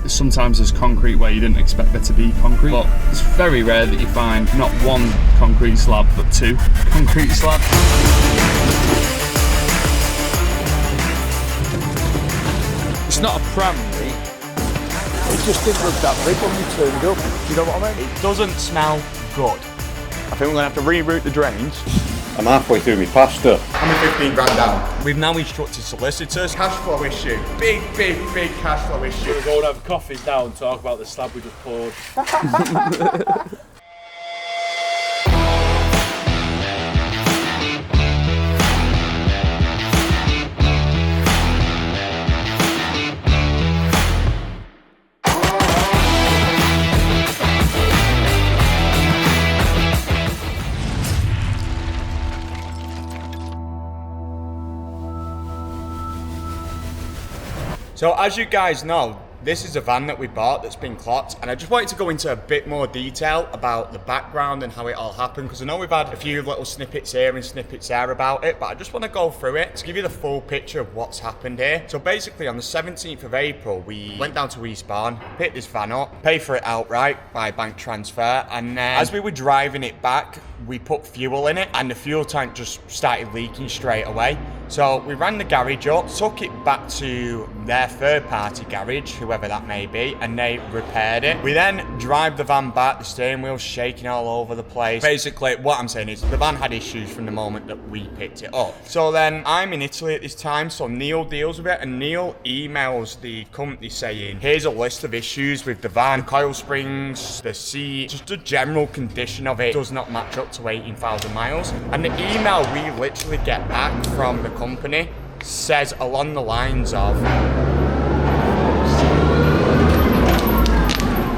Sometimes there's concrete where you didn't expect there to be concrete, but it's very rare that you find not one concrete slab, but two concrete slabs. It's not a pram, mate. It just didn't look that big when we turned up. Do you know what I mean? It doesn't smell good. I think we're gonna have to reroute the drains. I'm halfway through my pasta. I'm 15 grand down. We've now instructed solicitors. Cashflow issue. Big cashflow issue. We'll go and have coffees now and talk about the slab we just poured. So as you guys know, this is a van that we bought that's been clocked, and I just wanted to go into a bit more detail about the background and how it all happened, because I know we've had a few little snippets here and snippets there about it, but I just want to go through it to give you the full picture of what's happened here. So basically on the 17th of April, we went down to Eastbourne, picked this van up, paid for it outright by bank transfer, and then as we were driving it back, we put fuel in it, and the fuel tank just started leaking straight away. So we ran the garage up, took it back to their third-party garage, whoever that may be, and they repaired it. We then drive the van back, the steering wheel's shaking all over the place. Basically, what I'm saying is the van had issues from the moment that we picked it up. So then I'm in Italy at this time, so Neil deals with it, and Neil emails the company saying, here's a list of issues with the van, coil springs, the seat, just the general condition of it does not match up to 18,000 miles. And the email we literally get back from the company says along the lines of,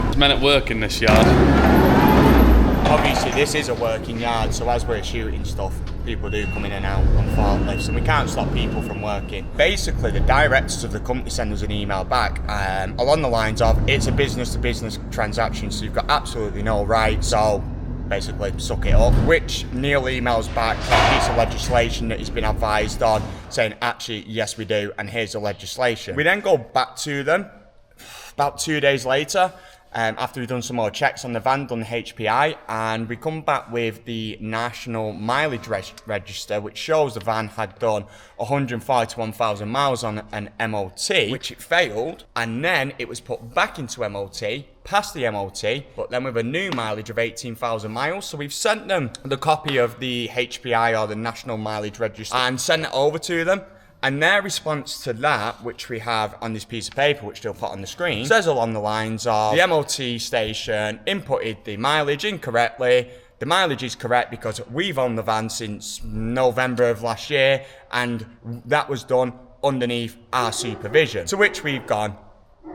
There's men at work in this yard. obviously this is a working yard, so as we're shooting stuff, people do come in and out on forklifts, and we can't stop people from working. Basically, the directors of the company send us an email back along the lines of, it's a business-to-business transaction, so you've got absolutely no right, so basically suck it up, which Neil emails back a piece of legislation that he's been advised on, saying actually yes we do, and here's the legislation. We then go back to them about 2 days later, after we've done some more checks on the van, done the HPI, and we come back with the National Mileage Register, which shows the van had done 141,000 miles on an MOT, which it failed, and then it was put back into MOT, passed the MOT, but then with a new mileage of 18,000 miles. So we've sent them the copy of the HPI, or the National Mileage Register, and sent it over to them. And their response to that, which we have on this piece of paper, which they'll put on the screen, says along the lines of, the MOT station inputted the mileage incorrectly. The mileage is correct because we've owned the van since November of last year, and that was done underneath our supervision. To which we've gone,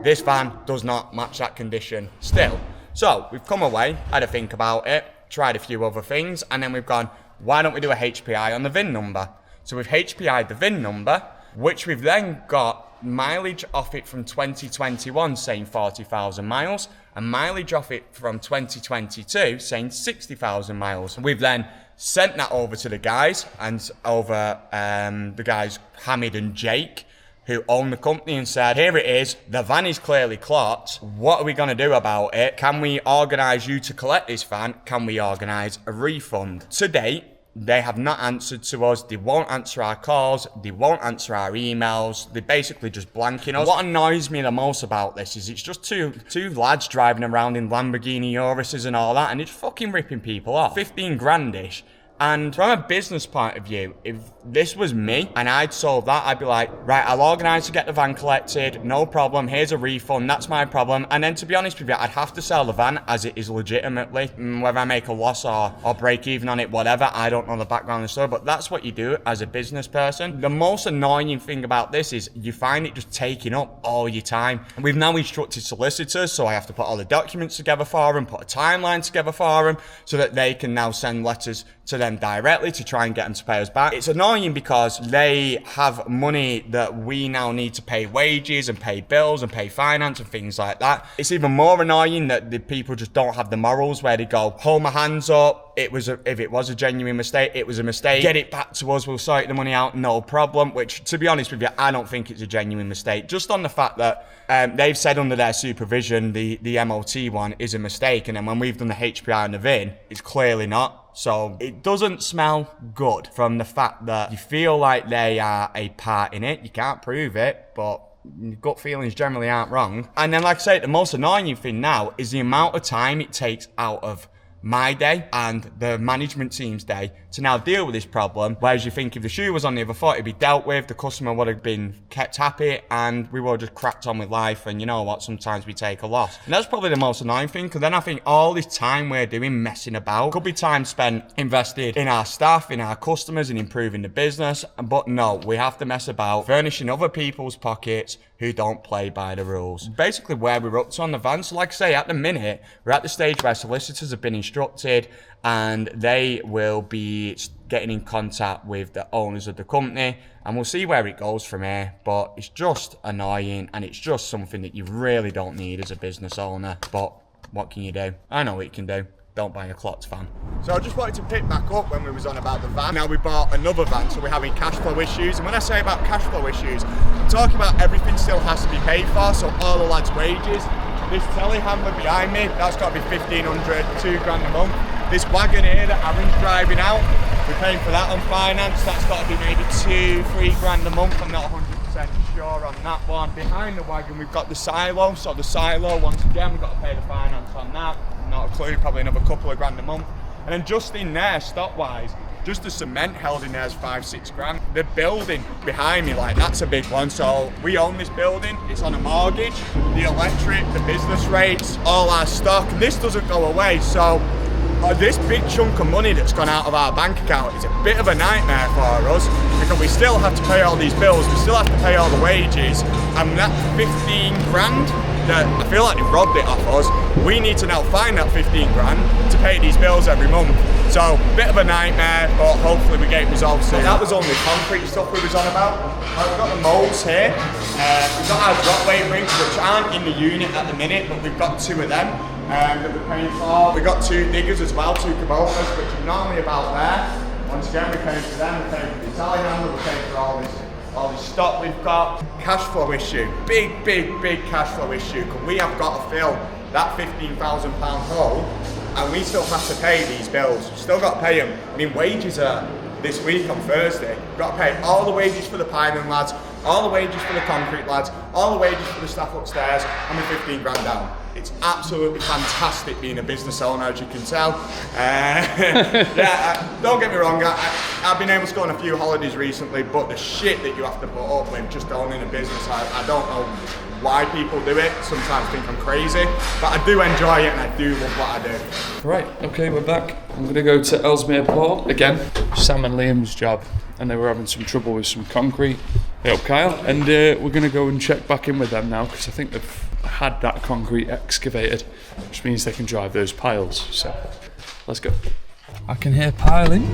this van does not match that condition still. So we've come away, had a think about it, tried a few other things, and then we've gone, why don't we do a HPI on the VIN number? So we've HPI'd the VIN number, which we've then got mileage off it from 2021 saying 40,000 miles, and mileage off it from 2022 saying 60,000 miles. We've then sent that over to the guys, and over the guys Hamid and Jake, who own the company, and said, here it is, the van is clearly clocked, what are we going to do about it? Can we organise you to collect this van? Can we organise a refund? To date, they have not answered to us. They won't answer our calls. They won't answer our emails. They're basically just blanking us. What annoys me the most about this is it's just two lads driving around in Lamborghini Uruses and all that, and it's fucking ripping people off. 15 grandish. And from a business point of view, if this was me and I'd sold that, I'd be like, right, I'll organise to get the van collected, no problem, here's a refund, that's my problem. And then to be honest with you, I'd have to sell the van as it is legitimately. Whether I make a loss or break even on it, whatever, I don't know the background of the story, but that's what you do as a business person. The most annoying thing about this is you find it just taking up all your time. We've now instructed solicitors, so I have to put all the documents together for them, put a timeline together for them, so that they can now send letters to them directly to try and get them to pay us back. It's annoying annoying because they have money that we now need to pay wages and pay bills and pay finance and things like that. It's even more annoying that the people just don't have the morals where they go, hold my hands up. If it was a genuine mistake, it was a mistake. Get it back to us. We'll sort the money out. No problem. Which, to be honest with you, I don't think it's a genuine mistake. Just on the fact that they've said under their supervision, the MOT one is a mistake. And then when we've done the HPI and the VIN, it's clearly not. So it doesn't smell good from the fact that you feel like they are a part in it. You can't prove it, but your gut feelings generally aren't wrong. And then, like I say, the most annoying thing now is the amount of time it takes out of my day and the management team's day to now deal with this problem. Whereas you think if the shoe was on the other foot, it'd be dealt with, the customer would have been kept happy, and we would have just cracked on with life. And you know what, sometimes we take a loss. And that's probably the most annoying thing, because then I think all this time we're doing messing about could be time spent invested in our staff, in our customers, and improving the business. But no, we have to mess about furnishing other people's pockets who don't play by the rules. Basically where we're up to on the van. So like I say, at the minute, we're at the stage where solicitors have been instructed and they will be getting in contact with the owners of the company, and we'll see where it goes from here. But it's just annoying, and it's just something that you really don't need as a business owner. But what can you do? I know what you can do. Don't buy a clocked van. So I just wanted to pick back up when we was on about the van. Now we bought another van, so we're having cash flow issues. And when I say about cash flow issues, I'm talking about everything still has to be paid for. So all the lads' wages. This telehandler behind me, that's got to be $1,500, £2 grand a month. This wagon here that Aaron's driving out, we're paying for that on finance. That's got to be maybe £2-3 grand a month. I'm not 100% sure on that one. Behind the wagon, we've got the silo. So the silo, once again, we've got to pay the finance on that. Not a clue, probably another couple of grand a month. And then just in there, stock-wise, just the cement held in there is $5-6 grand. The building behind me, like, that's a big one. So we own this building, it's on a mortgage, the electric, the business rates, all our stock, and this doesn't go away. So this big chunk of money that's gone out of our bank account is a bit of a nightmare for us, because we still have to pay all these bills, we still have to pay all the wages, and that 15 grand, that I feel like they've robbed it off us. We need to now find that 15 grand to pay these bills every month. So, bit of a nightmare, but hopefully we get it resolved soon. That was only concrete stuff we was on about. We've got the molds here. We've got our drop weight rings, which aren't in the unit at the minute, but we've got 2 of them that we're paying for. We've got 2 diggers as well, 2 Kubotas, which are normally about there. Once again, we're paying for them, we're paying for the Italian handle, we're paying for all this stock we've got. Cash flow issue, big cash flow issue, because we have got to fill that £15,000 hole, and we still have to pay these bills. We've still got to pay them. I mean, wages are this week on Thursday. We've got to pay all the wages for the piling lads, all the wages for the concrete lads, all the wages for the staff upstairs, and we're 15 grand down. It's absolutely fantastic being a business owner, as you can tell. Don't get me wrong, I've been able to go on a few holidays recently, but the shit that you have to put up with just owning a business, I don't know why people do it. Sometimes think I'm crazy, but I do enjoy it and I do love what I do. Right, okay, we're back. I'm going to go to Ellesmere Port again. Sam and Liam's job, and they were having some trouble with some concrete. Hey up, Kyle. And we're going to go and check back in with them now, because I think they've had that concrete excavated, which means they can drive those piles. So let's go. I can hear piling.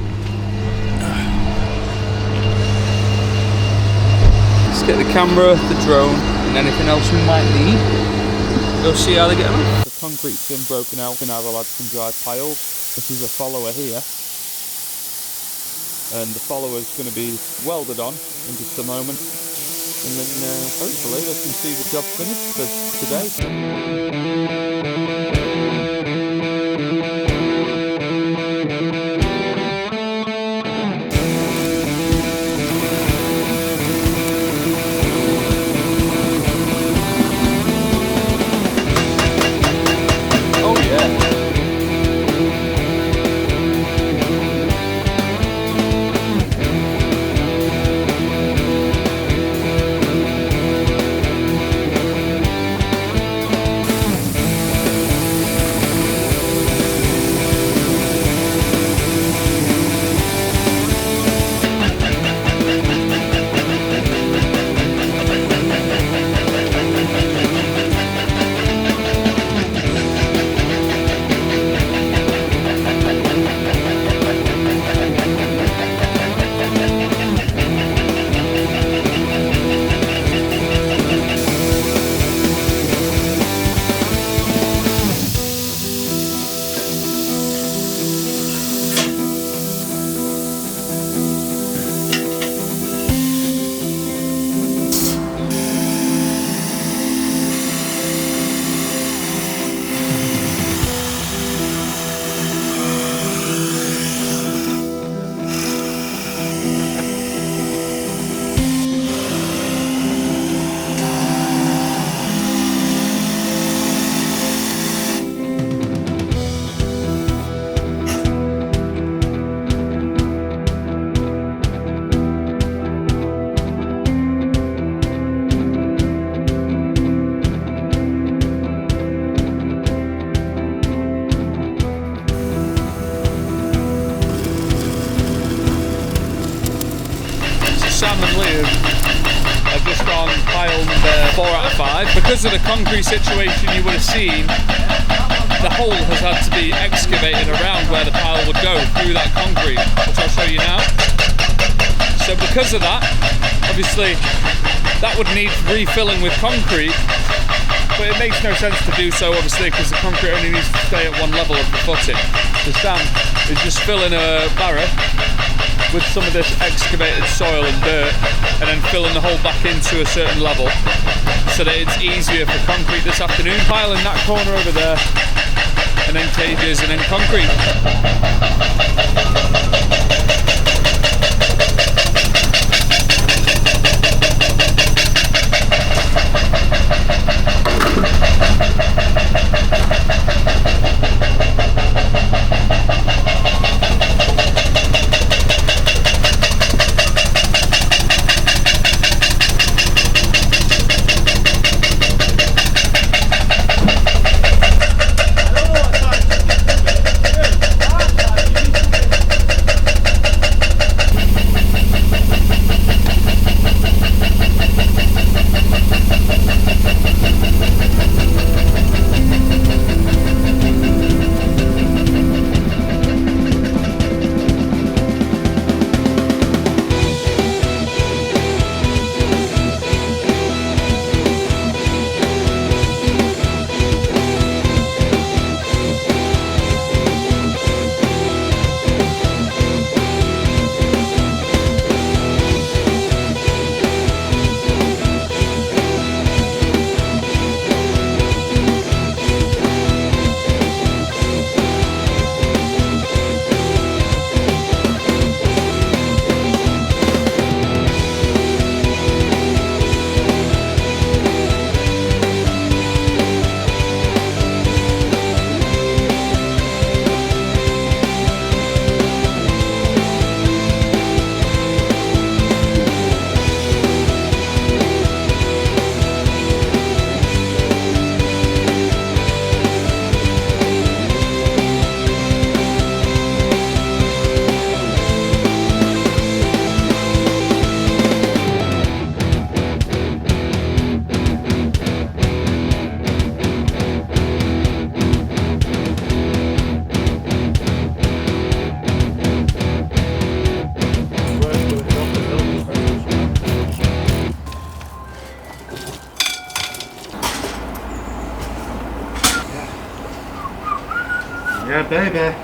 Let's get the camera, the drone, and anything else we might need. Go see how they get on. The concrete's been broken out, and now the lads can drive piles. This is a follower here, and the follower's going to be welded on in just a moment. And then hopefully they can see the job finished for today. just on pile number 4 out of 5. Because of the concrete situation, you would have seen the hole has had to be excavated around where the pile would go through that concrete, which I'll show you now. So because of that, obviously that would need refilling with concrete, but it makes no sense to do so obviously because the concrete only needs to stay at one level of the footing. The Sam is just filling a barrow with some of this excavated soil and dirt and then filling the hole back into a certain level so that it's easier for concrete this afternoon. Piling that corner over there and then cages and then concrete. Yeah, baby.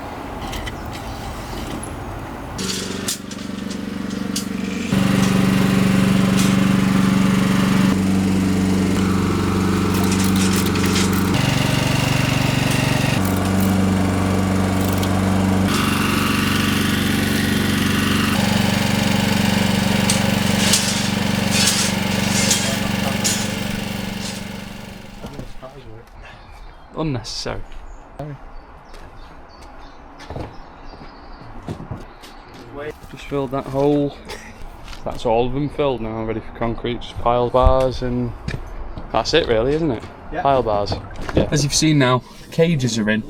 Unnecessary. Just filled that hole. That's all of them filled now, ready for concrete. Just pile bars and that's it really, isn't it? Yeah. Pile bars. Yeah. As you've seen now, the cages are in.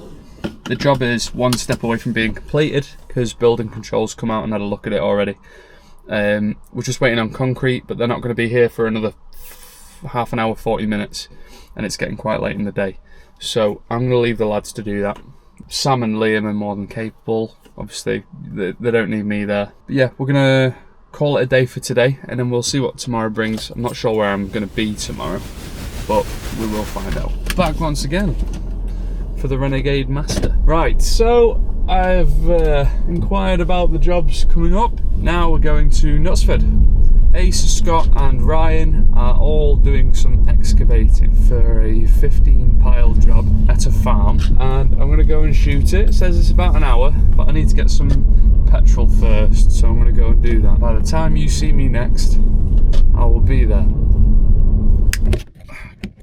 The job is one step away from being completed because building controls come out and had a look at it already. We're just waiting on concrete, but they're not going to be here for another half an hour, 40 minutes, and it's getting quite late in the day. So I'm going to leave the lads to do that. Sam and Liam are more than capable. Obviously, they don't need me there. But yeah, we're going to call it a day for today, and then we'll see what tomorrow brings. I'm not sure where I'm going to be tomorrow, but we will find out. Back once again for the Renegade Master. Right, so I've inquired about the jobs coming up. Now we're going to Knutsford. Ace, Scott and Ryan are all doing some excavating for a 15 pile job at a farm, and I'm going to go and shoot it. It says it's about an hour, but I need to get some petrol first, so I'm going to go and do that. By the time you see me next, I will be there.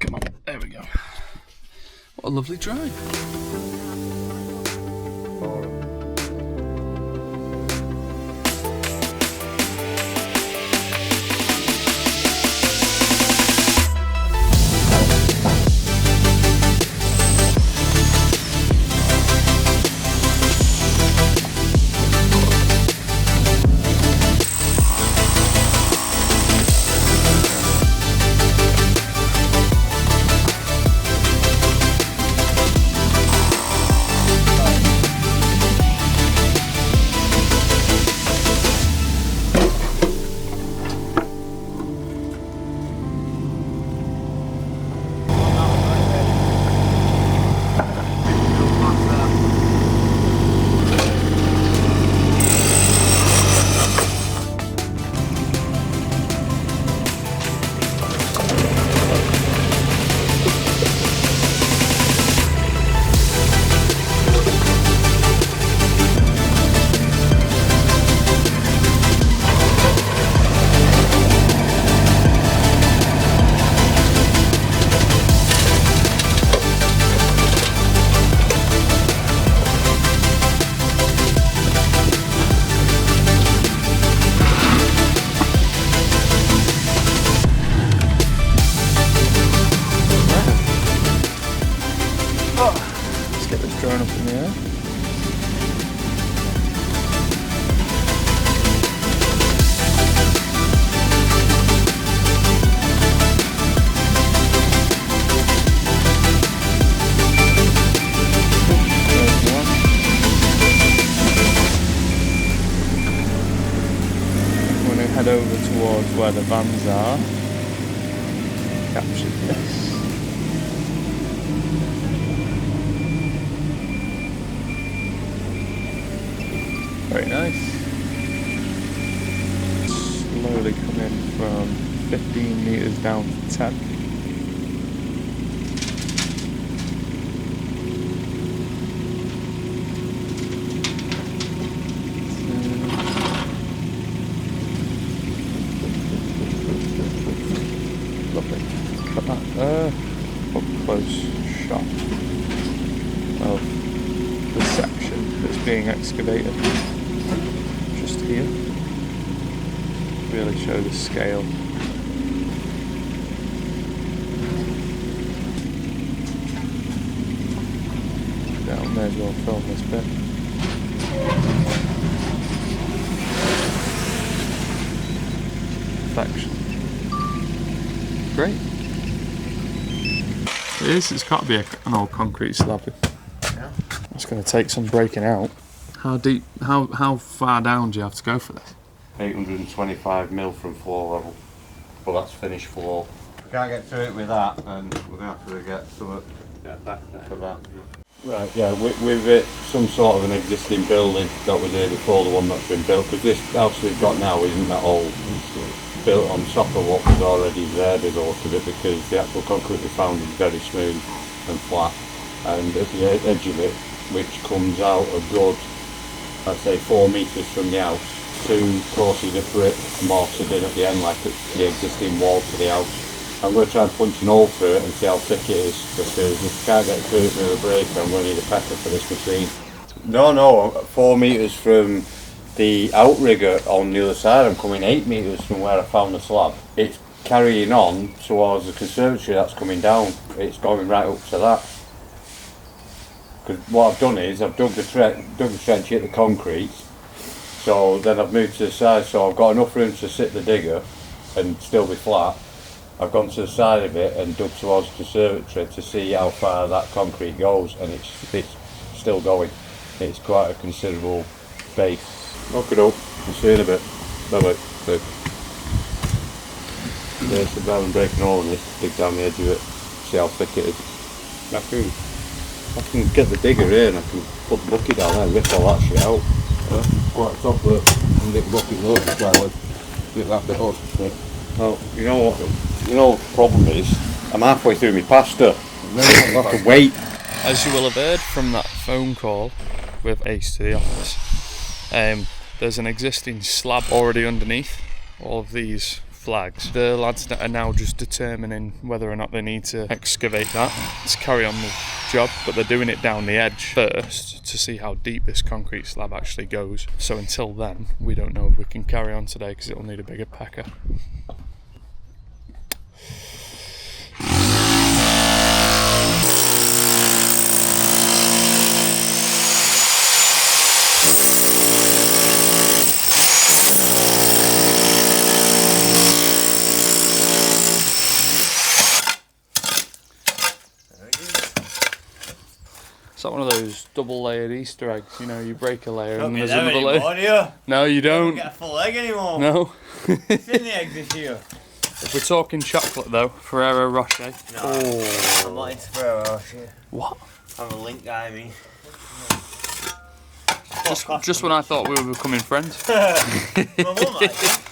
Come on, there we go. What a lovely drive. get this drone up in the air. Head over towards where the vans are. Captured this. Very nice. Slowly coming from 15 metres down to 10. Up close shot of the section that's being excavated just here. Really show the scale. Now may as well film this bit. Perfection. Great. It is, it's got to be an old concrete slab. Yeah. It's going to take some breaking out. How deep, how far down do you have to go for this? 825 mil from floor level. But that's finished floor. We can't get through it with that, and we're going to have to get to it back for that. Right, yeah, with some sort of an existing building that was there before the one that's been built, because this house we've got now isn't that old. It's built on top of what was already there by the look of it, because the actual concrete we found is very smooth and flat, and at the edge of it, which comes out a good, I'd say 4 metres from the house, 2 courses of brick mortared in at the end like the existing wall to the house. I'm going to try and punch an hole through it and see how thick it is, because if I can't get through it with a breaker, I'm going to need a pecker for this machine. No, 4 metres from the outrigger on the other side. I'm coming 8 metres from where I found the slab. It's carrying on towards the conservatory that's coming down. It's going right up to that. Because what I've done is I've dug the trench, hit the concrete, so then I've moved to the side, so I've got enough room to sit the digger and still be flat. I've gone to the side of it and dug towards the conservatory to see how far that concrete goes, and it's still going. It's quite a considerable base. Knock it up, we'll see in a bit. Bye bye. There's the rather than breaking all of this, dig down the edge of it, see how thick it is. I can get the digger here and I can put the bucket down there and rip all that shit out. Quite a top work, and get the bucket low to try and get that bit up. Yeah. Well, you know what the problem is? I'm halfway through my pasta. I have to wait. As you will have heard from that phone call with Ace to the office, there's an existing slab already underneath all of these flags. The lads are now just determining whether or not they need to excavate that to carry on the job, but they're doing it down the edge first to see how deep this concrete slab actually goes. So until then, we don't know if we can carry on today because it'll need a bigger packer. It's like one of those double-layered Easter eggs. You know, you break a layer and there's another layer. Do you? No, you don't. Don't get a full egg anymore. No. It's in the egg this year. If we're talking chocolate though, Ferrero Rocher. No, Oh. I'm not into Ferrero Rocher. What? I'm a link guy, me. Just when I thought we were becoming friends. My mum likes it.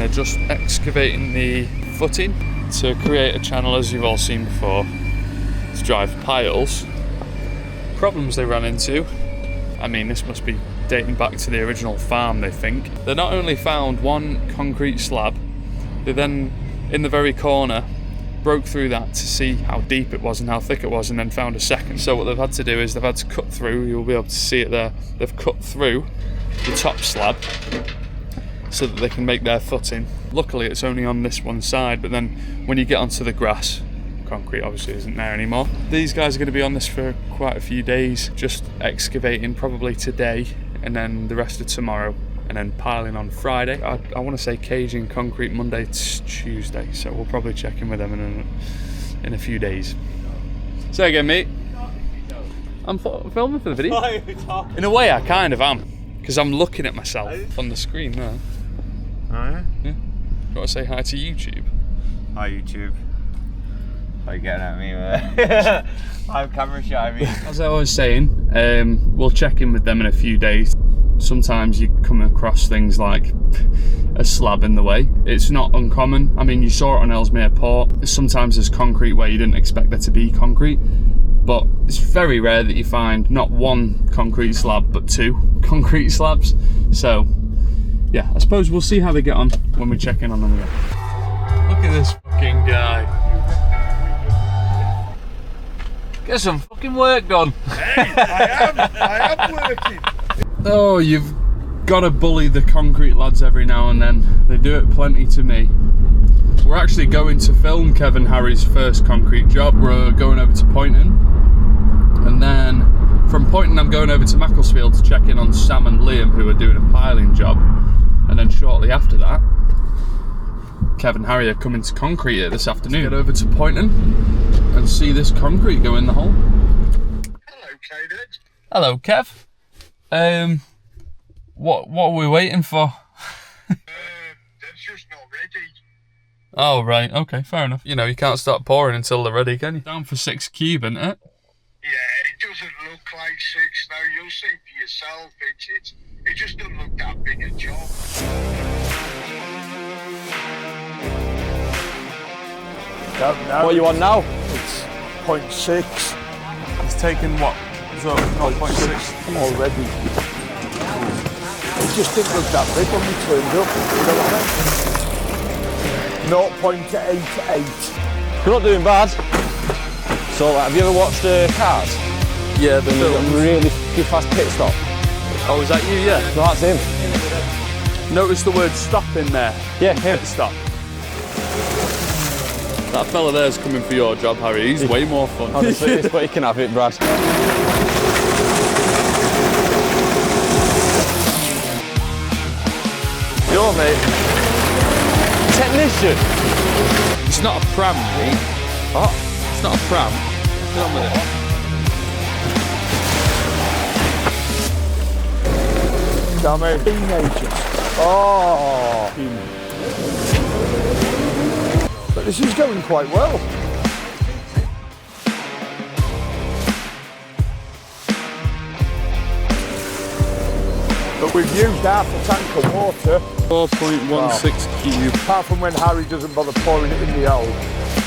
they're just excavating the footing to create a channel, as you've all seen before, to drive piles. Problems they ran into, I mean, this must be dating back to the original farm, they think. They not only found one concrete slab, they then, in the very corner, broke through that to see how deep it was and how thick it was, and then found a second. So what they've had to do is they've had to cut through, you'll be able to see it there, they've cut through the top slab so that they can make their footing. Luckily it's only on this one side, but then when you get onto the grass, concrete obviously isn't there anymore. These guys are going to be on this for quite a few days, just excavating probably today and then the rest of tomorrow, and then piling on Friday. I want to say caging concrete Monday to Tuesday, so we'll probably check in with them in a few days. Say again, mate. I'm filming for the video. In a way I kind of am, because I'm looking at myself on the screen there. Oh yeah? Yeah. You want to say hi to YouTube? Hi YouTube. Are you getting at me, man? I'm camera shy, me. As I was saying, we'll check in with them in a few days. Sometimes you come across things like a slab in the way. It's not uncommon. I mean, you saw it on Ellesmere Port. Sometimes there's concrete where you didn't expect there to be concrete, but it's very rare that you find not one concrete slab, but two concrete slabs. So, yeah, I suppose we'll see how they get on when we check in on them again. Look at this fucking guy. Get some fucking work done. Hey, I am working. Oh, you've got to bully the concrete lads every now and then. They do it plenty to me. We're actually going to film Kevin Harry's first concrete job. We're going over to Poynton, and then from Poynton I'm going over to Macclesfield to check in on Sam and Liam, who are doing a piling job, and then shortly after that Kevin Harry are coming to concrete it this afternoon. Get over to Poynton and see this concrete go in the hole. Hello, Kenneth. Hello, Kev. What are we waiting for? They're just not ready. Oh, right, okay, fair enough. You know, you can't start pouring until they're ready, can you? Down for 6 cube, isn't it? Yeah, it doesn't look like 6 now. You'll see for yourself. It just doesn't look that big a job. What are you on now? It's 0.6 It's taken what? So 0.6 already. It just didn't look that big when we turned up. You know what I mean? 0.88. You're not doing bad. So, have you ever watched Cars? Yeah, the A really fast pit stop. Oh, is that you? Yeah. No, that's him. Notice the word stop in there. Yeah, him. Stop. That fella there's coming for your job, Harry. He's way more fun. Honestly, it's but you can have it, Brad. Yo, mate. Technician. It's not a pram, mate. What? It's not a pram. Get on with it. Damn it. Teenagers. Oh. But this is going quite well. But we've used half a tank of water. 4.16 cube. Apart from when Harry doesn't bother pouring it in the hole.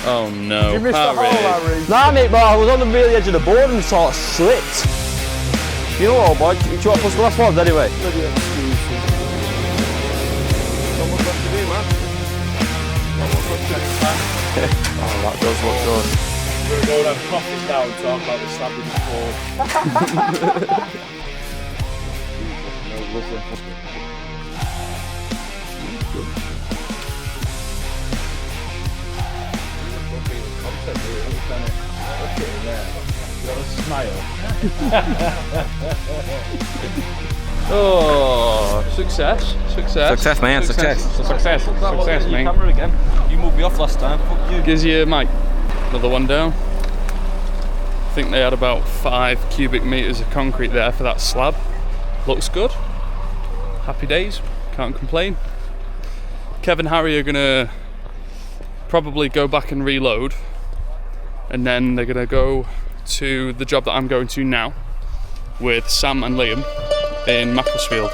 Oh no, You missed the hole, Harry. Nah, mate, but I was on the really edge of the board and sort of slipped. You know what, boy? Do you want to push the last one anyway? Bloody excuses. Not much left to do, man. Not much left to do. Oh, that does look good. We're going to have coffees now and talk about the slab we just poured. Oh, success. Success, man. Success, mate. Camera again. You moved me off last time. Fuck you. Gives you, Mike. Another one down. I think they had about 5 cubic meters of concrete there for that slab. Looks good. Happy days. Can't complain. Kevin and Harry are gonna probably go back and reload, and then they're gonna go to the job that I'm going to now with Sam and Liam in Macclesfield.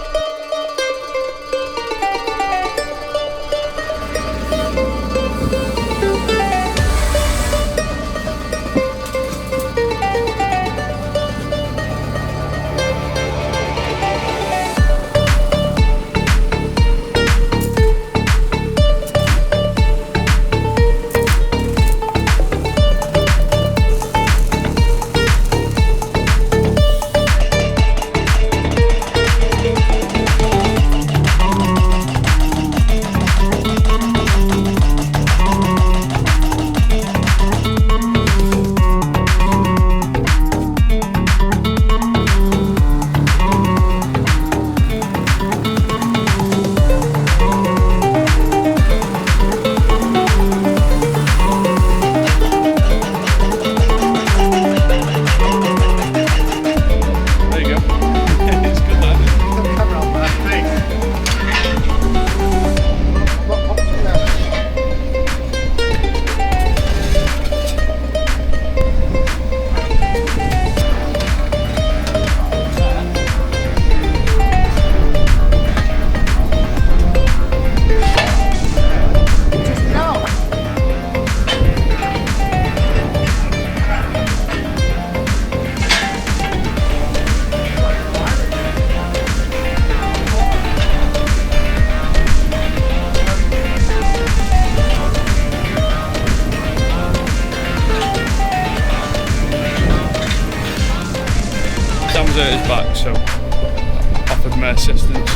so offered my assistance.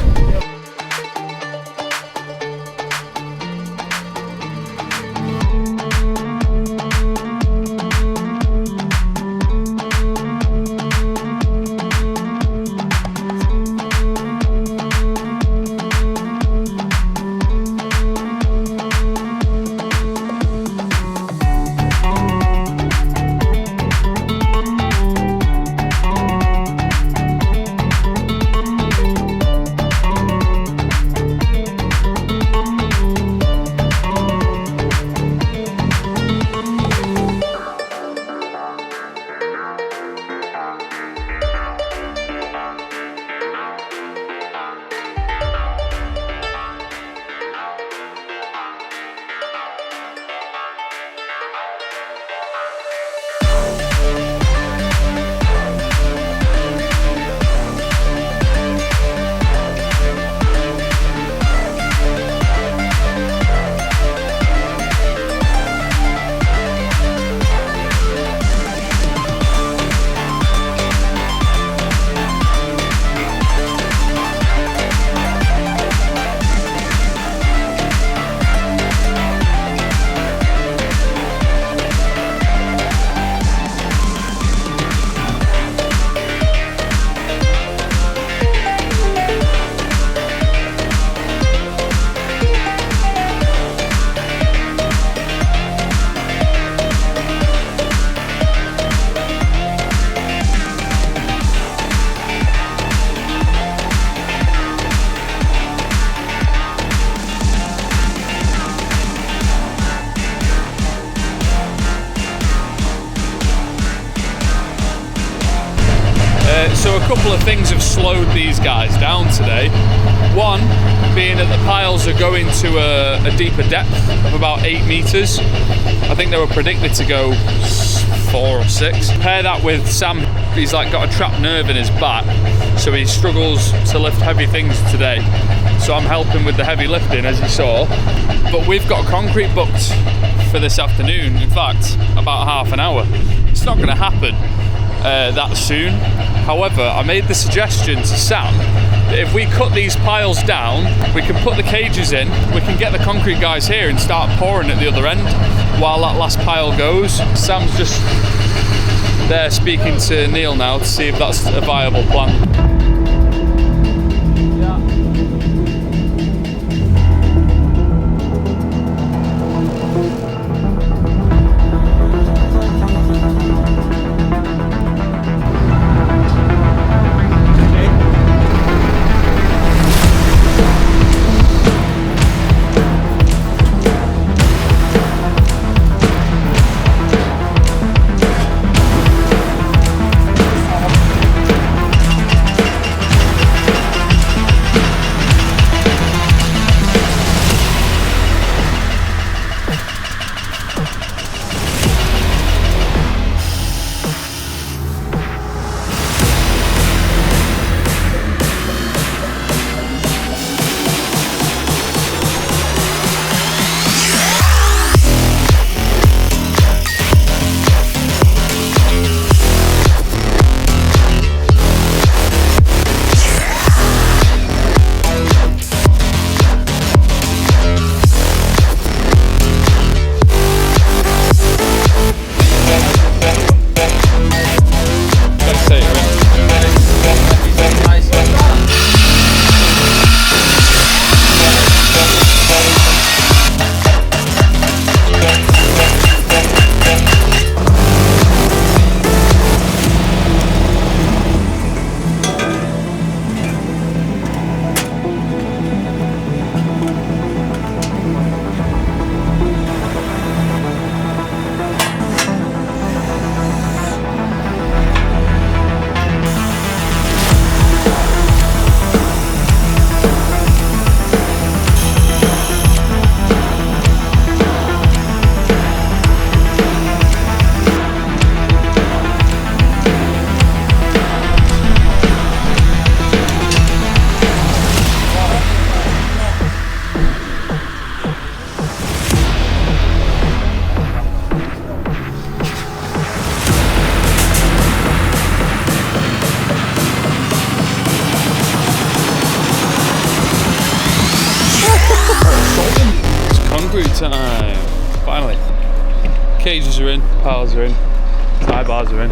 So a couple of things have slowed these guys down today. One being that the piles are going to a deeper depth of about 8 meters. I think they were predicted to go 4 or 6. Pair that with Sam, he's like got a trapped nerve in his back, so he struggles to lift heavy things today. So I'm helping with the heavy lifting, as you saw. But we've got concrete booked for this afternoon. In fact, about half an hour. It's not going to happen that soon. However, I made the suggestion to Sam that if we cut these piles down, we can put the cages in, we can get the concrete guys here and start pouring at the other end while that last pile goes. Sam's just there speaking to Neil now to see if that's a viable plan. Finally. Cages are in, piles are in, tie bars are in.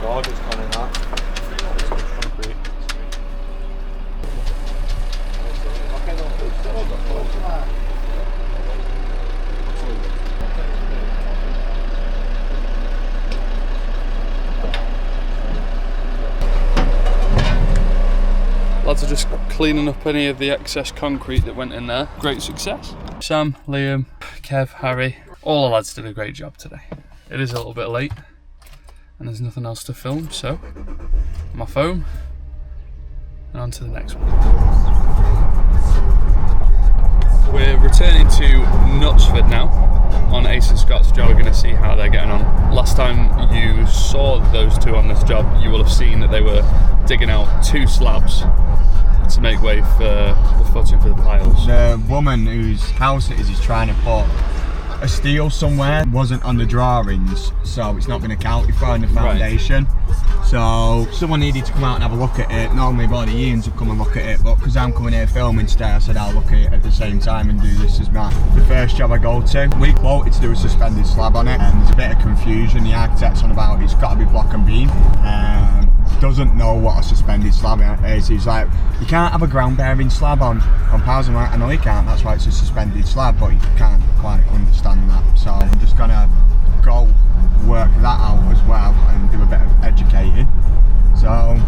Gorgeous on in that. Lads are just cleaning up any of the excess concrete that went in there. Great success. Sam, Liam, Kev, Harry, all the lads did a great job today. It is a little bit late and there's nothing else to film, so I'm off home and on to the next one. We're returning to Knutsford now on Ace and Scott's job. We're going to see how they're getting on. Last time you saw those two on this job, you will have seen that they were digging out 2 slabs to make way for the footing for the piles. The woman whose house it is trying to put a steel somewhere, wasn't on the drawings, so it's not going to count for in the foundation. Right. So someone needed to come out and have a look at it. Normally Buddy Ian's would come and look at it, but because I'm coming here filming today, I said I'll look at it at the same time and do this as the first job I go to. We quoted to do a suspended slab on it, and there's a bit of confusion. The architect's on about it's got to be block and beam. Doesn't know what a suspended slab is. He's like, you can't have a ground bearing slab on piles. I'm like, I know you can't, that's why it's a suspended slab, but you can't quite understand that. So I'm just gonna go work that out as well and do a bit of educating. So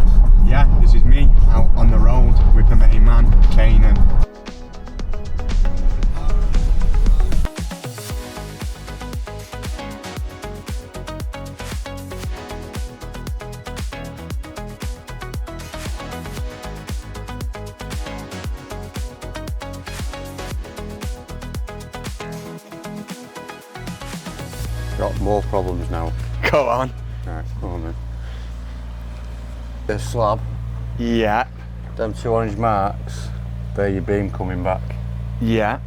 yeah, this is me out on the road with the main man, Kanan. Got more problems now. Go on. Right, come on then. The slab. Yeah. Them 2 orange marks, they're your beam coming back. Yeah.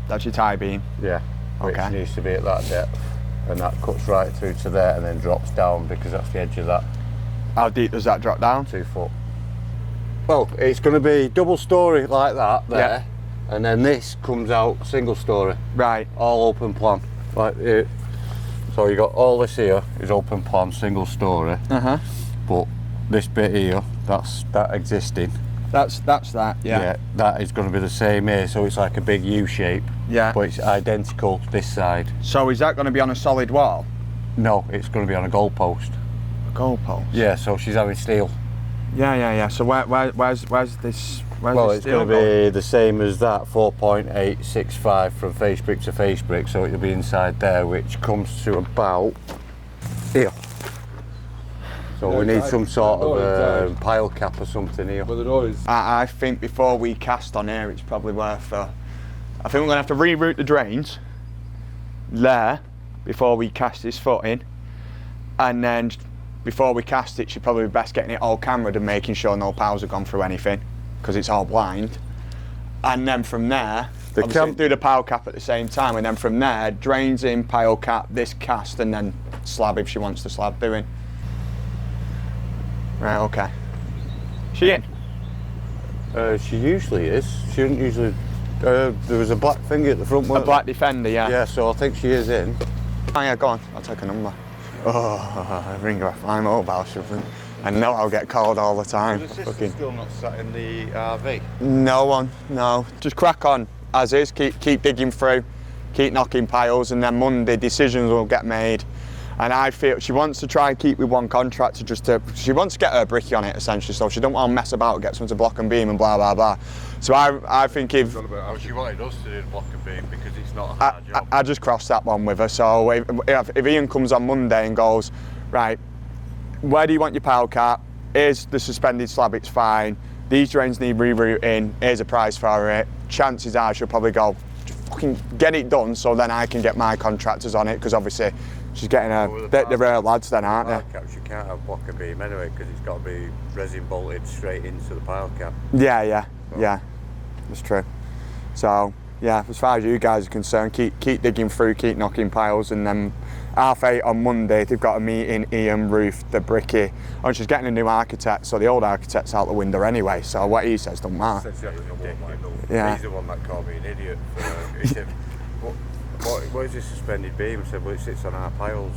That's your tie beam. Yeah. Okay. Which needs to be at that depth. And that cuts right through to there and then drops down because that's the edge of that. How deep does that drop down? 2 foot. Well, it's going to be double story like that there. Yeah. And then this comes out single story. Right. All open plan. Like it. So you got all this here is open plan, single story. But this bit here, that's that existing. That's that, yeah. Yeah, that is going to be the same here, so it's like a big U shape. Yeah. But it's identical this side. So is that going to be on a solid wall? No, it's going to be on a goal post. A goal post? Yeah, so she's having steel. Yeah. So where's this? Well, it's going to be the same as that, 4.865 from face brick to face brick, so it'll be inside there, which comes to about here. So we need some sort of pile cap or something here. Where the door is. I think before we cast on here, it's probably worth. I think we're going to have to reroute the drains there before we cast this foot in, and then before we cast it, should probably be best getting it all cameraed and making sure no piles have gone through anything, because it's all blind. And then from there, obviously do the pile cap at the same time, and then from there, drains in, pile cap, this cast, and then slab if she wants the slab doing. Right, okay. She in? She usually is. She didn't usually. There was a black thing at the front. A black Defender, yeah. Yeah, so I think she is in. Oh yeah, go on. I'll take a number. Oh, ring off my mobile shuffling. I know I'll get called all the time. The sister's still not sat in the RV? No one, no. Just crack on as is, keep digging through, keep knocking piles, and then Monday decisions will get made. And I feel she wants to try and keep with one contractor she wants to get her bricky on it essentially, so she don't want to mess about, get someone to block and beam and blah, blah, blah. So I think if... She wanted us to do the block and beam because it's not a hard job. I just crossed that one with her, so if Ian comes on Monday and goes, right, where do you want your pile cap? Here's the suspended slab, it's fine. These drains need rerouting, here's a price for it. Chances are she'll probably go, fucking get it done so then I can get my contractors on it, because obviously she's getting they're her lads then, aren't they? Pile caps, you can't have block and beam anyway because it's got to be resin bolted straight into the pile cap. Yeah, that's true. So yeah, as far as you guys are concerned, keep digging through, keep knocking piles, and then 8:30 on Monday they've got a meeting, Ian, Ruth, the bricky, and she's getting a new architect, so the old architect's out the window anyway, so what he says don't matter. Yeah. He's the one that called me an idiot. He said, what is this suspended beam? I said, well, it sits on our piles.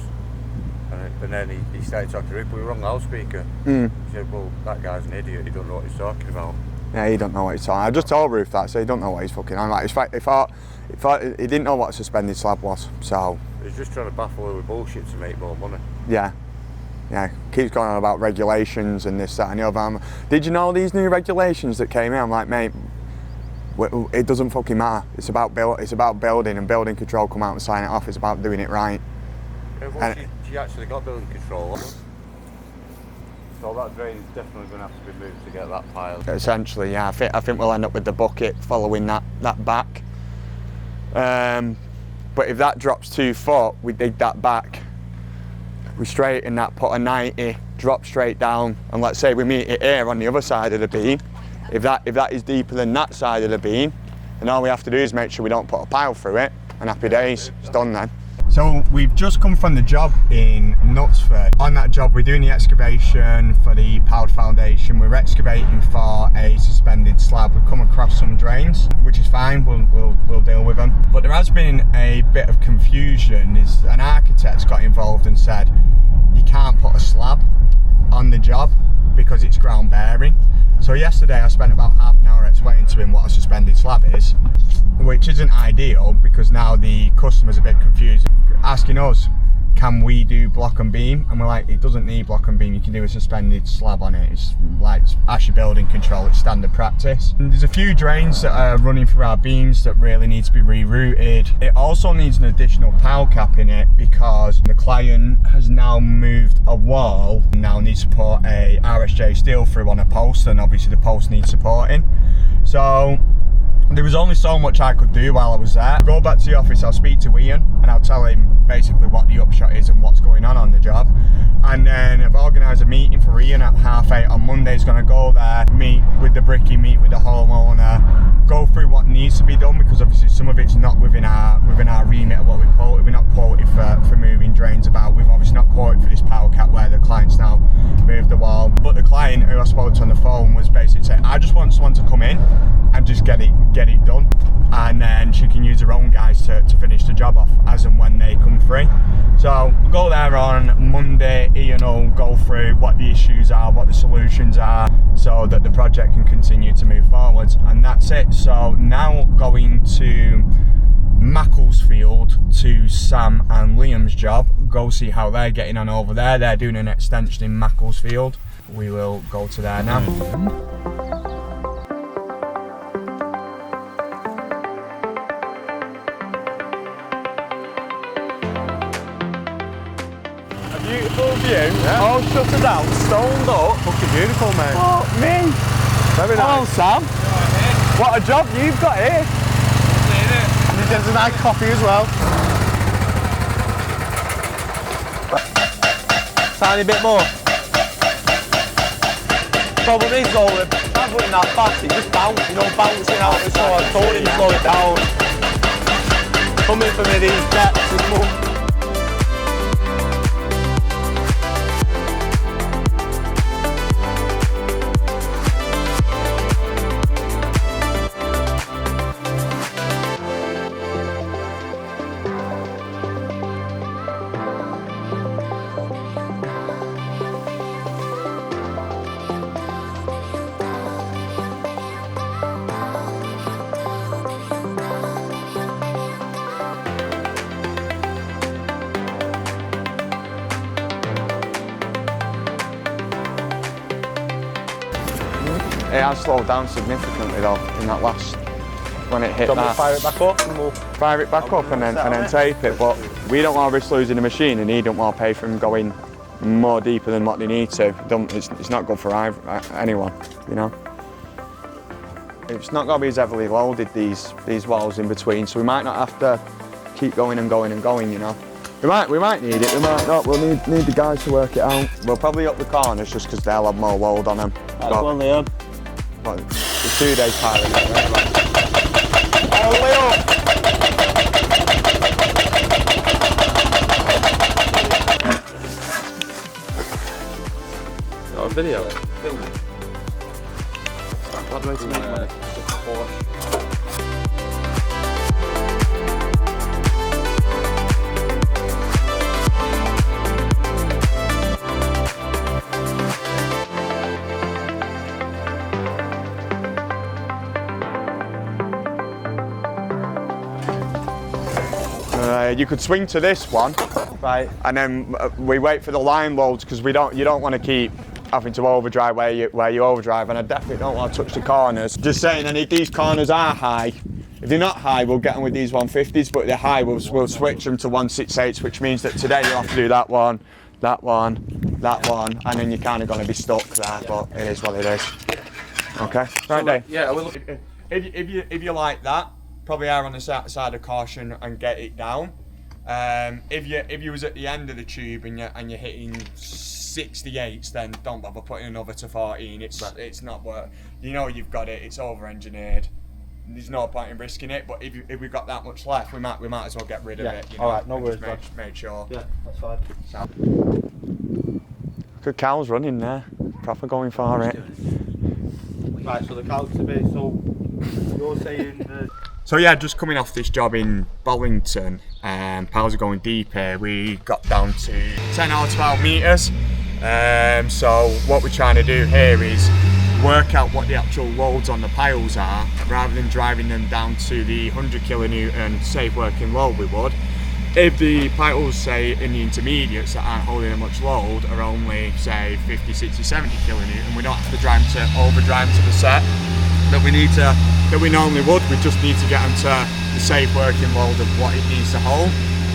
And then he started talking to Ruth, we were on loudspeaker. He said, well, that guy's an idiot, he don't know what he's talking about. Yeah, he don't know what he's talking. I just told Ruth that, so he don't know what he's fucking on. Like, he didn't know what a suspended slab was, so. He's just trying to baffle her with bullshit to make more money. Yeah, keeps going on about regulations and this, that, and the other. Did you know these new regulations that came in? I'm like, mate, it doesn't fucking matter. It's about building, and building control come out and sign it off. It's about doing it right. Yeah, well, she actually got building control. So that drain is definitely going to have to be moved to get that pile. Essentially, yeah. I think we'll end up with the bucket following that back. But if that drops 2 foot, we dig that back, we straighten that, put a 90, drop straight down, and let's say we meet it here on the other side of the beam. If that is deeper than that side of the beam, then all we have to do is make sure we don't put a pile through it, and happy days, it's done then. So we've just come from the job in Knutsford. On that job we're doing the excavation for the piled foundation. We're excavating for a suspended slab. We've come across some drains, which is fine, we'll deal with them. But there has been a bit of confusion. An architect's got involved and said you can't put a slab on the job because it's ground bearing. So yesterday I spent about half an hour explaining to him what a suspended slab is, which isn't ideal because now the customer's a bit confused, asking us, can we do block and beam? And we're like, it doesn't need block and beam, you can do a suspended slab on it. It's like actually building control, it's standard practice. And there's a few drains that are running through our beams that really need to be rerouted. It also needs an additional pile cap in it because the client has now moved a wall and now needs to put a RSJ steel through on a post, and obviously the post needs supporting. So there was only so much I could do while I was there. I'll go back to the office, I'll speak to Ian and I'll tell him basically what the upshot is and what's going on the job. And then I've organised a meeting for Ian at 8:30 on Monday. He's going to go there, meet with the bricky, meet with the homeowner, go through what needs to be done, because obviously some of it's not within our remit of what we quoted. We're not quoted for moving drains about. We've obviously not quoted for this power cap where the client's now moved the wall. But the client who I spoke to on the phone was basically saying, I just want someone to come in and just get it done, and then she can use her own guys to finish the job off as and when they come free. So we'll go there on Monday. Ian will go through what the issues are, what the solutions are, so that the project can continue to move forwards, and that's it. So now going to Macclesfield to Sam and Liam's job, go see how they're getting on over there. They're doing an extension in Macclesfield. We will go to there now. Beautiful view, yeah. All shuttered out, stoned up. Fucking beautiful, mate. Fuck me. Very nice. Hello, Sam. What a job you've got here. And he gets a nice coffee as well. Tiny bit more. Problem is though, the travelling that fast, it just bouncing out, so I told him to slow it down. Coming for me these depths is more. It has slowed down significantly though in that last, when it hit So we'll that. fire it back up and we'll... Fire it back up and then tape it, but we don't want to risk losing the machine and he don't want to pay for them going more deeper than what they need to. It's not good for anyone, you know. It's not going to be as heavily loaded, these walls in between, so we might not have to keep going and going and going, you know. We might need it, we might not. We'll need the guys to work it out. We'll probably up the corners just because they'll have more load on them. That's one, Liam. But the 2 days piling it, really. Oh, Liam! Got a video? Bad way to make money. You could swing to this one, right, and then we wait for the line loads because you don't want to keep having to overdrive where you overdrive, and I definitely don't want to touch the corners. Just saying, and if these corners are high, if they're not high, we'll get them with these 150s, but if they're high, we'll switch them to 168s, which means that today you'll have to do that one, and then you're kind of going to be stuck there, but it is what it is. Okay, right, Dave? Yeah, we'll look. If you like that, probably err on the side of caution and get it down. If you was at the end of the tube and you're hitting 68s, then don't bother putting another to 14. It's not worth. You know you've got it. It's over-engineered. There's no point in risking it. But if we've got that much left, we might as well get rid of it. You know, all right, no worries. Make sure. Yeah, that's fine. Good cows running there. Proper going for it. Right, so the couch a bit. So you're saying. So yeah, just coming off this job in Bollington, piles are going deep here. We got down to 10 or 12 metres. So what we're trying to do here is work out what the actual loads on the piles are, rather than driving them down to the 100 kilonewton safe working load we would. If the piles, say, in the intermediates that aren't holding much load are only, say, 50, 60, 70 kilonewton, we don't have to drive them to overdrive them to the set that we normally would. We just need to get them to the safe working load of what it needs to hold.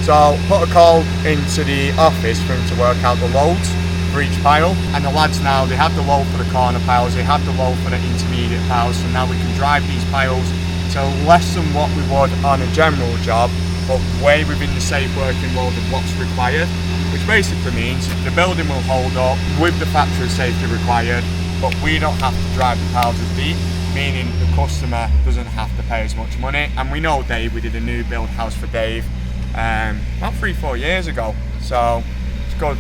So put a call into the office for them to work out the loads for each pile, and the lads now, they have the load for the corner piles, they have the load for the intermediate piles, so now we can drive these piles to less than what we would on a general job, but way within the safe working load of what's required, which basically means the building will hold up with the factory safety required, but we don't have to drive the piles as deep, meaning the customer doesn't have to pay as much money. And we know Dave, we did a new build house for Dave about 3-4 years ago, so it's good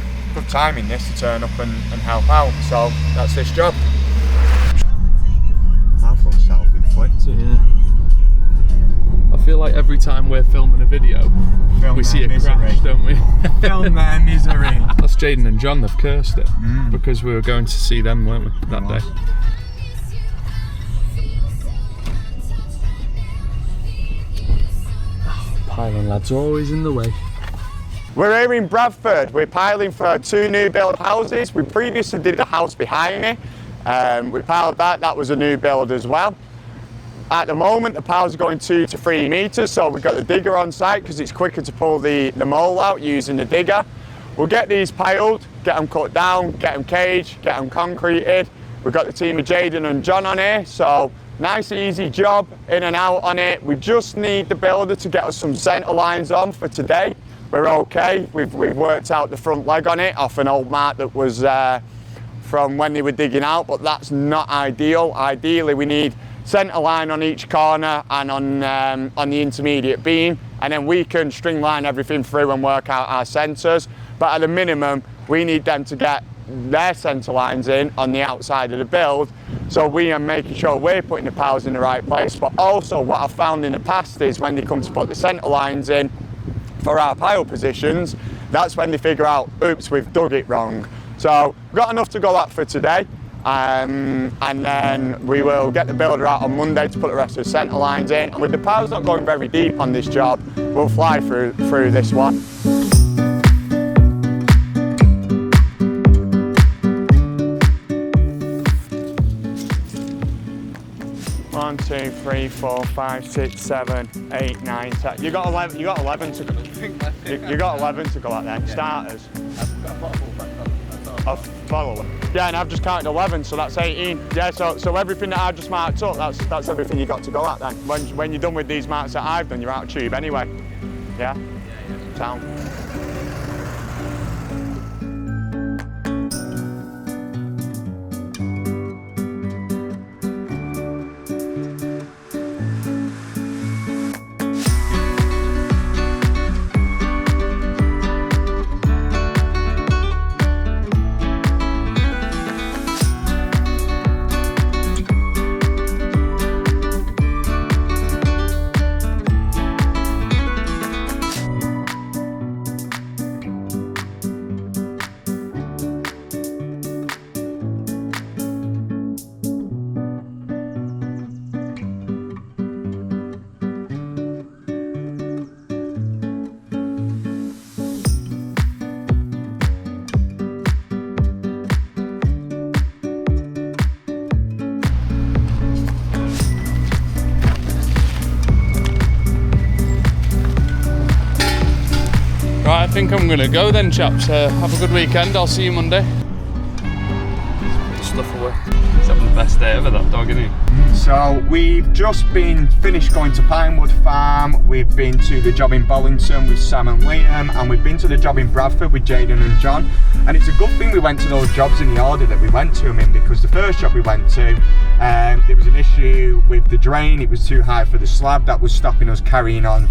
timing this to turn up and help out. So that's this job. I thought self-inflicted. Yeah. I feel like every time we're filming a video, we see a crash, don't we? Film their misery. That's Jaden and John, they've cursed it because we were going to see them, weren't we, that day? Piling lads are always in the way. We're here in Bradford. We're piling for 2 new build houses. We previously did a house behind me. We piled that was a new build as well. At the moment, the piles are going 2 to 3 metres, so we've got the digger on site because it's quicker to pull the mole out using the digger. We'll get these piled, get them cut down, get them caged, get them concreted. We've got the team of Jaden and John on here, so nice easy job, in and out on it. We just need the builder to get us some centre lines on for today. We're okay. We've worked out the front leg on it off an old mark that was from when they were digging out, but that's not ideal. Ideally, we need centre line on each corner and on the intermediate beam, and then we can string line everything through and work out our centres. But at a minimum, we need them to get their centre lines in on the outside of the build, so we are making sure we're putting the piles in the right place. But also what I've found in the past is when they come to put the centre lines in for our pile positions, that's when they figure out, oops, we've dug it wrong. So we've got enough to go at for today, and then we will get the builder out on Monday to put the rest of the centre lines in. And with the piles not going very deep on this job, we'll fly through this one. 2, 3, 4, 5, 6, 7, 8, 9, 10. You got 11. You got 11 to go. You got 11 to go out then. Starters. A follower. Yeah, and I've just counted 11, so that's 18. Yeah, so everything that I've just marked up, that's everything you got to go at then. When you're done with these marks that I've done, you're out of tube anyway. Yeah. Sound. Right, I think I'm gonna go then, chaps. Have a good weekend. I'll see you Monday. Put stuff away. It's having the best day ever, that dog, isn't he? So we've just been finished going to Pinewood Farm. We've been to the job in Bollington with Sam and Liam, and we've been to the job in Bradford with Jaden and John. And it's a good thing we went to those jobs in the order that we went to them in, because the first job we went to, there was an issue with the drain. It was too high for the slab. That was stopping us carrying on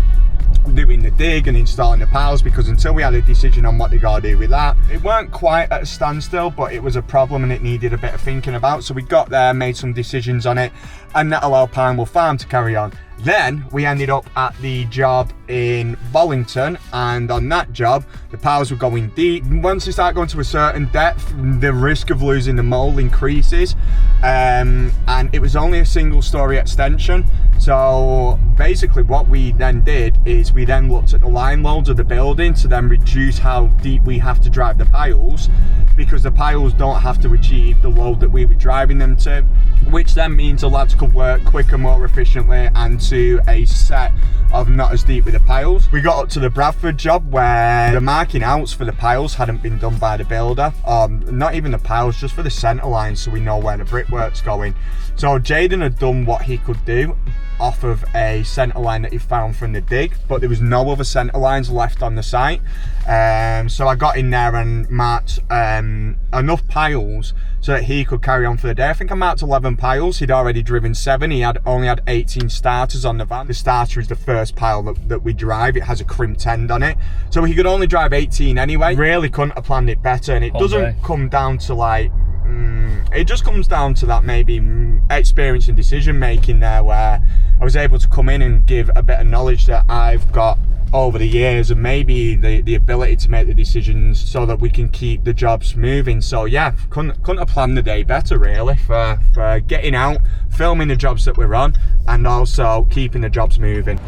doing the dig and installing the piles, because until we had a decision on what they gotta do with that, it weren't quite at a standstill, but it was a problem and it needed a bit of thinking about. So we got there, made some decisions on it, and that allowed Pinewood Farm to carry on. Then we ended up at the job in Bollington, and on that job the piles were going deep. Once they start going to a certain depth, the risk of losing the mold increases, and it was only a single story extension. So basically what we then did is we then looked at the line loads of the building to then reduce how deep we have to drive the piles, because the piles don't have to achieve the load that we were driving them to, which then means the lads could work quicker, more efficiently, and to a set of not as deep with the piles. We got up to the Bradford job where the marking outs for the piles hadn't been done by the builder. Not even the piles, just for the centre line, so we know where the brickwork's going. So Jaden had done what he could do off of a centre line that he found from the dig, but there was no other centre lines left on the site. So I got in there and marked enough piles so that he could carry on for the day. I think I marked 11 piles. He'd already driven 7. He only had 18 starters on the van. The starter is the first pile that we drive. It has a crimped end on it, so he could only drive 18 anyway. Really couldn't have planned it better, and it doesn't come down to like it just comes down to that maybe experience and decision making there, where I was able to come in and give a bit of knowledge that I've got over the years, and maybe the ability to make the decisions so that we can keep the jobs moving. So yeah, couldn't have planned the day better really for getting out, filming the jobs that we're on, and also keeping the jobs moving.